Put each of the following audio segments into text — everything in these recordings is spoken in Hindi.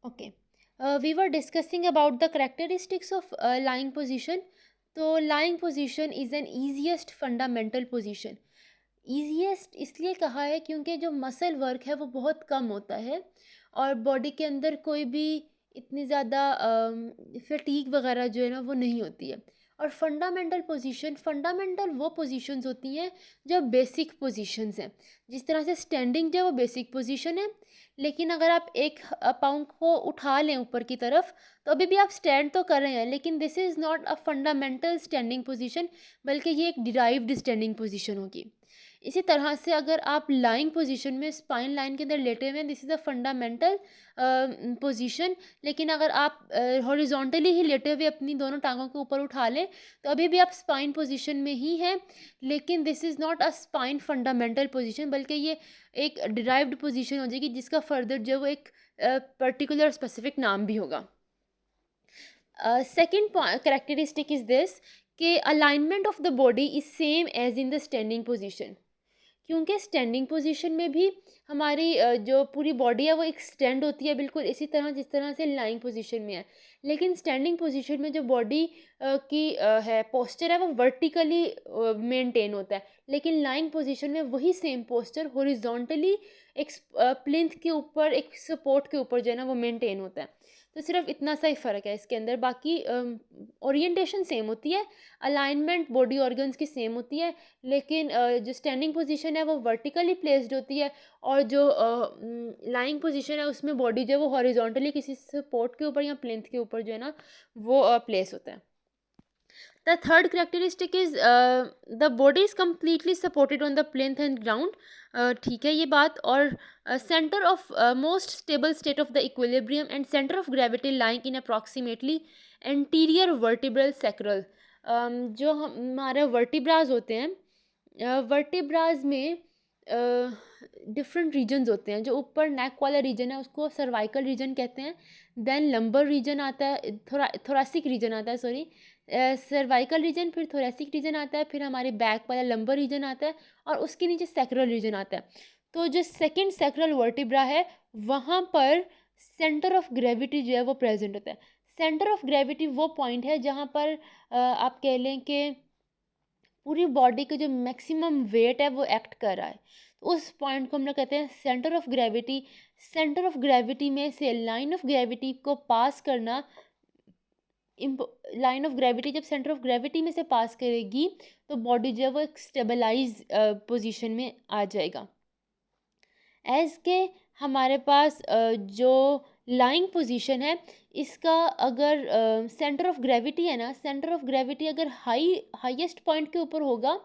Okay. We were discussing about the characteristics of lying position. तो lying position is an easiest fundamental position. Easiest इसलिए कहा है क्योंकि जो मसल वर्क है वो बहुत कम होता है और बॉडी के अंदर कोई भी इतनी ज़्यादा फटीग वगैरह जो है ना वो नहीं होती है। और फंडामेंटल वो पोजीशंस होती हैं जो बेसिक पोजीशंस हैं। जिस तरह से स्टैंडिंग जो है वो बेसिक पोजीशन है, लेकिन अगर आप एक पाउंड को उठा लें ऊपर की तरफ तो अभी भी आप स्टैंड तो कर रहे हैं, लेकिन this is not a fundamental standing position, बल्कि ये एक डिराइव्ड स्टैंडिंग पोजीशन होगी। इसी तरह से अगर आप लाइंग पोजीशन में स्पाइन लाइन के अंदर लेटे हुए हैं, this is a fundamental position. लेकिन अगर आप हॉरिजॉन्टली ही लेटे हुए अपनी दोनों टांगों को ऊपर उठा लें तो अभी भी आप स्पाइन पोजीशन में ही हैं, लेकिन this is not a spine fundamental position, बल्कि ये एक डिराइव्ड पोजीशन हो जाएगी जिसका फर्दर जो है वो एक पर्टिकुलर स्पेसिफिक नाम भी होगा। सेकेंड करेक्टरिस्टिक इज़ दिस कि alignment of the body is same as in the standing position. क्योंकि स्टैंडिंग पोजीशन में भी हमारी जो पूरी बॉडी है वो एक्सटेंड होती है बिल्कुल इसी तरह जिस तरह से लाइंग पोजीशन में है। लेकिन स्टैंडिंग पोजीशन में जो बॉडी की है पोस्चर है वो वर्टिकली मेंटेन होता है, लेकिन लाइंग पोजीशन में वही सेम पोस्चर हॉरिजॉन्टली एक प्लिंथ के ऊपर, एक सपोर्ट के ऊपर जो है ना वो मेंटेन होता है। तो सिर्फ इतना सा ही फ़र्क है इसके अंदर, बाकी ओरिएंटेशन सेम होती है, अलाइनमेंट बॉडी ऑर्गन्स की सेम होती है, लेकिन जो स्टैंडिंग पोजीशन है वो वर्टिकली प्लेस्ड होती है और जो लाइंग पोजीशन है उसमें बॉडी जो है वो हॉरिजॉन्टली किसी सपोर्ट के ऊपर या प्लिंथ के ऊपर जो है ना वो प्लेस होता है। The third characteristic is the body is completely supported on the plinth and ground. ठीक है ये बात। और centre of most stable state of the equilibrium and centre of gravity lying in approximately anterior vertebral sacral. जो हमारे वर्टिब्राज होते हैं, वर्टिब्राज में डिफरेंट रीजन्स होते हैं। जो ऊपर नेक वाला रीजन है उसको सर्वाइकल रीजन कहते हैं, देन लंबर रीजन आता है, थोरासिक रीजन आता है, सॉरी, सर्वाइकल रीजन, फिर थोरेसिक रीजन आता है, फिर हमारे बैक वाला लंबर रीजन आता है और उसके नीचे सैक्रल रीजन आता है। तो जो सेकंड सैक्रल वर्टिब्रा है वहाँ पर सेंटर ऑफ ग्रेविटी जो है वो प्रेजेंट होता है। सेंटर ऑफ ग्रेविटी वो पॉइंट है जहाँ पर आप कह लें कि पूरी बॉडी का जो मैक्सिमम वेट है वो एक्ट कर रहा है, तो उस पॉइंट को हम लोग कहते हैं centre of gravity. Centre of gravity में से लाइन ऑफ ग्रेविटी को पास करना, लाइन ऑफ ग्रेविटी जब सेंटर ऑफ ग्रेविटी में से पास करेगी तो बॉडी जो है वो एक स्टेबलाइज पोजीशन में आ जाएगा। एज के हमारे पास जो लाइंग पोजीशन है इसका अगर सेंटर ऑफ ग्रेविटी है ना, सेंटर ऑफ ग्रेविटी अगर हाईएस्ट पॉइंट के ऊपर होगा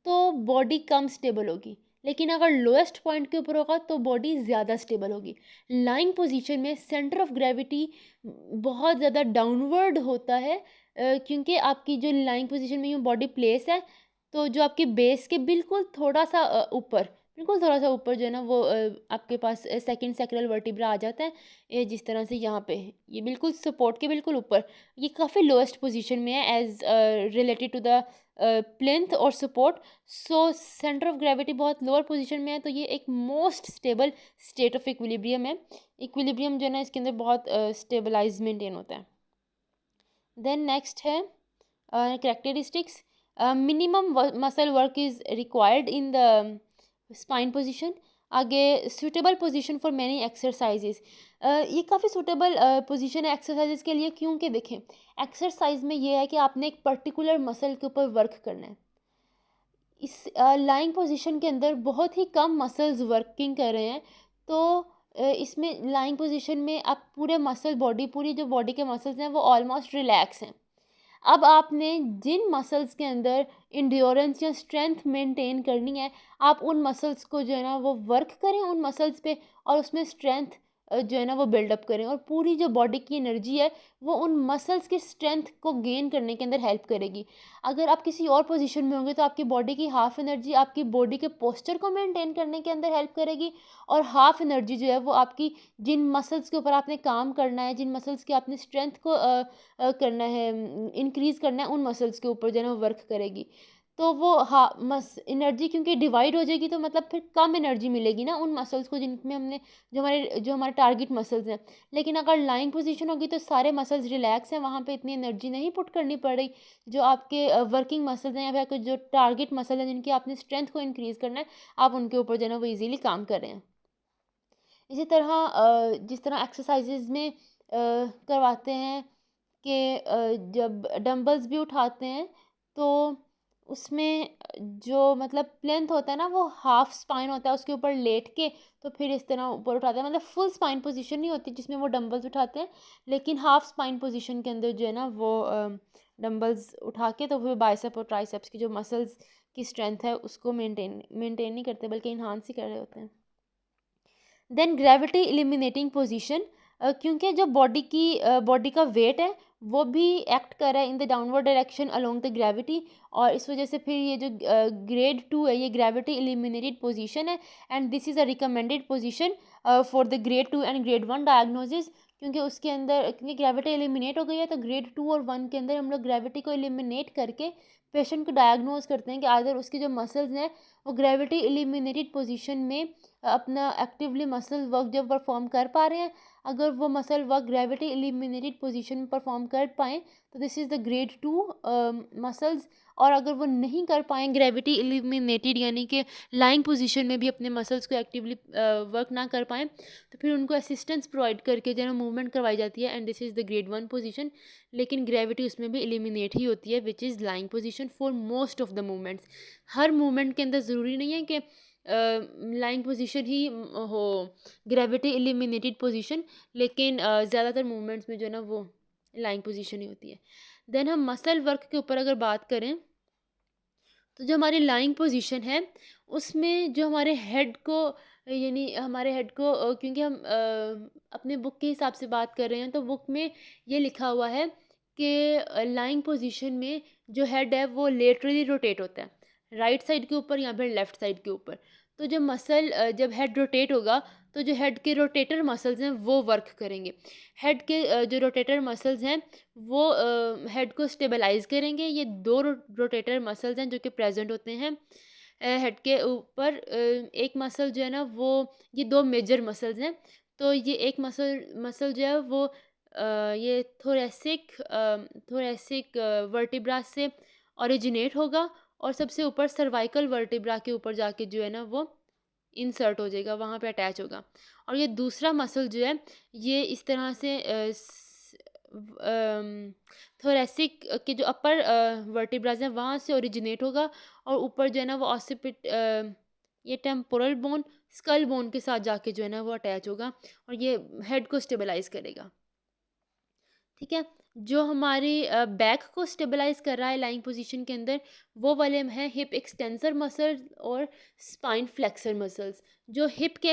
तो बॉडी कम स्टेबल होगी, लेकिन अगर लोएस्ट पॉइंट के ऊपर होगा तो बॉडी ज़्यादा स्टेबल होगी। लाइंग पोजीशन में सेंटर ऑफ ग्रेविटी बहुत ज़्यादा डाउनवर्ड होता है, क्योंकि आपकी जो लाइंग पोजीशन में यूँ बॉडी प्लेस है तो जो आपके बेस के बिल्कुल थोड़ा सा ऊपर, बिल्कुल थोड़ा सा ऊपर जो है ना वो आपके पास सेकंड सैक्रल वर्टिब्रा आ जाता है। ये जिस तरह से यहाँ पे है, ये बिल्कुल सपोर्ट के बिल्कुल ऊपर, ये काफ़ी लोएस्ट पोजीशन में है as related to the plinth और support. So centre of gravity बहुत लोअर पोजीशन में है, तो ये एक most stable state of equilibrium है। इक्विलिब्रियम जो है ना इसके अंदर बहुत स्टेबलाइज मेंटेन होता है। देन नेक्स्ट है characteristics. Minimum muscle work is required in the spine position. आगे suitable position for many exercises. ये काफ़ी सूटेबल पोजीशन है एक्सरसाइजेज के लिए, क्योंकि देखें एक्सरसाइज में ये है कि आपने एक पर्टिकुलर मसल के ऊपर वर्क करना है। इस लाइंग पोजीशन के अंदर बहुत ही कम मसल्स वर्किंग कर रहे हैं, तो इसमें लाइंग पोजीशन में आप पूरे मसल बॉडी, पूरी जो बॉडी के मसल्स हैं वो ऑलमोस्ट रिलैक्स हैं। अब आपने जिन मसल्स के अंदर इंड्योरेंस या स्ट्रेंथ मेंटेन करनी है, आप उन मसल्स को जो है ना वो वर्क करें उन मसल्स पे, और उसमें स्ट्रेंथ जो है ना वो बिल्डअप करें, और पूरी जो बॉडी की एनर्जी है वो उन मसल्स की स्ट्रेंथ को गेन करने के अंदर हेल्प करेगी। अगर आप किसी और पोजीशन में होंगे तो आपकी बॉडी की हाफ एनर्जी आपकी बॉडी के पोस्चर को मेंटेन करने के अंदर हेल्प करेगी, और हाफ एनर्जी जो है वो आपकी जिन मसल्स के ऊपर आपने काम करना है, जिन मसल्स की आपने स्ट्रेंथ को करना है, इंक्रीज़ करना है, उन मसल्स के ऊपर जो है ना वर्क करेगी। तो वो एनर्जी क्योंकि डिवाइड हो जाएगी, तो मतलब फिर कम एनर्जी मिलेगी ना उन मसल्स को जिनमें हमने जो हमारे टारगेट मसल्स हैं। लेकिन अगर लाइंग पोजीशन होगी तो सारे मसल्स रिलैक्स हैं, वहाँ पे इतनी एनर्जी नहीं पुट करनी पड़ रही। जो आपके वर्किंग मसल्स हैं या फिर आपके जो टारगेट मसल हैं जिनकी आपने स्ट्रेंथ को इंक्रीज़ करना है, आप उनके ऊपर जो है ना वो ईज़िली काम कर रहे हैं। इसी तरह जिस तरह एक्सरसाइजेज़ में करवाते हैं कि जब डंबल्स भी उठाते हैं तो उसमें जो मतलब प्लेंथ होता है ना वो हाफ स्पाइन होता है, उसके ऊपर लेट के तो फिर इस तरह ऊपर उठाते हैं। मतलब फुल स्पाइन पोजीशन नहीं होती जिसमें वो डंबल्स उठाते हैं, लेकिन हाफ स्पाइन पोजीशन के अंदर जो है ना वो डंबल्स उठा के तो फिर बाइसेप और ट्राइसेप्स की जो मसल्स की स्ट्रेंथ है उसको मेंटेन नहीं करते बल्कि इन्हांस ही कर रहे होते हैं। देन ग्रेविटी एलिमिनेटिंग पोजीशन, क्योंकि जो बॉडी का वेट है वो भी एक्ट कर रहा है in the downward direction along the gravity, और इस वजह से फिर ये जो ग्रेड 2 है ये ग्रेविटी एलिमिनेटेड पोजीशन है, and this is a recommended position for the grade 2 and grade 1 diagnosis. क्योंकि उसके अंदर क्योंकि ग्रेविटी एलिमिनेट हो गई है तो ग्रेड 2 और 1 के अंदर हम लोग ग्रेविटी को एलिमिनेट करके पेशेंट को डायग्नोज करते हैं कि आइदर उसकी जो मसल्स हैं वो ग्रेविटी एलिमिनेटेड पोजीशन में अपना एक्टिवली मसल वर्क जब परफॉर्म कर पा रहे हैं। अगर वो muscle work gravity eliminated position में परफॉर्म कर पाएँ तो this is the grade 2 muscles. और अगर वो नहीं कर पाएँ ग्रेविटी एलिमिनेटेड यानी कि लाइंग पोजीशन में भी अपने मसल्स को एक्टिवली वर्क ना कर पाएँ, तो फिर उनको असिस्टेंस प्रोवाइड करके जो है मूवमेंट करवाई जाती है, and this is the grade 1 position. लेकिन ग्रेविटी उसमें भी एलिमिनेट ही होती है which is lying position for most of the movements. Her movement के अंदर ज़रूरी नहीं है कि लाइंग पोजीशन ही हो ग्रेविटी एलिमिनेटेड पोजीशन, लेकिन ज़्यादातर मूवमेंट्स में जो है ना वो लाइंग पोजीशन ही होती है। देन हम मसल वर्क के ऊपर अगर बात करें तो जो हमारी लाइंग पोजीशन है उसमें जो हमारे हेड को यानी हमारे हेड को क्योंकि हम अपने बुक के हिसाब से बात कर रहे हैं तो बुक में ये लिखा हुआ है कि लाइंग पोजीशन में जो हेड है वो लेटरली रोटेट होता है राइट साइड के ऊपर या फिर लेफ़्ट साइड के ऊपर। तो जब जब हेड रोटेट होगा तो जो हेड के रोटेटर मसल्स हैं वो वर्क करेंगे। हेड के जो रोटेटर मसल्स हैं वो हेड को स्टेबलाइज करेंगे। ये दो रोटेटर मसल्स हैं जो कि प्रेजेंट होते हैं हेड के ऊपर। एक मसल जो है ना वो ये दो मेजर मसल्स हैं। तो ये एक मसल मसल जो है वो ये थोरेसिक वर्टिब्रा से ओरिजिनेट होगा और सबसे ऊपर सर्वाइकल वर्टिब्रा के ऊपर जाके जो है ना वो इंसर्ट हो जाएगा, वहाँ पे अटैच होगा। और ये दूसरा मसल जो है ये इस तरह से थोरेसिक के जो अपर वर्टिब्राज हैं वहाँ से ओरिजिनेट होगा और ऊपर जो है ना वो ऑसिपिट ये टेम्पोरल बोन स्कल बोन के साथ जाके जो है ना वो अटैच होगा और ये हेड को स्टेबलाइज करेगा। ठीक है, जो हमारी बैक को स्टेबलाइज कर रहा है लाइंग पोजीशन के अंदर वो वाले हैं हिप एक्सटेंसर मसल और स्पाइन फ्लेक्सर मसल्स। जो हिप के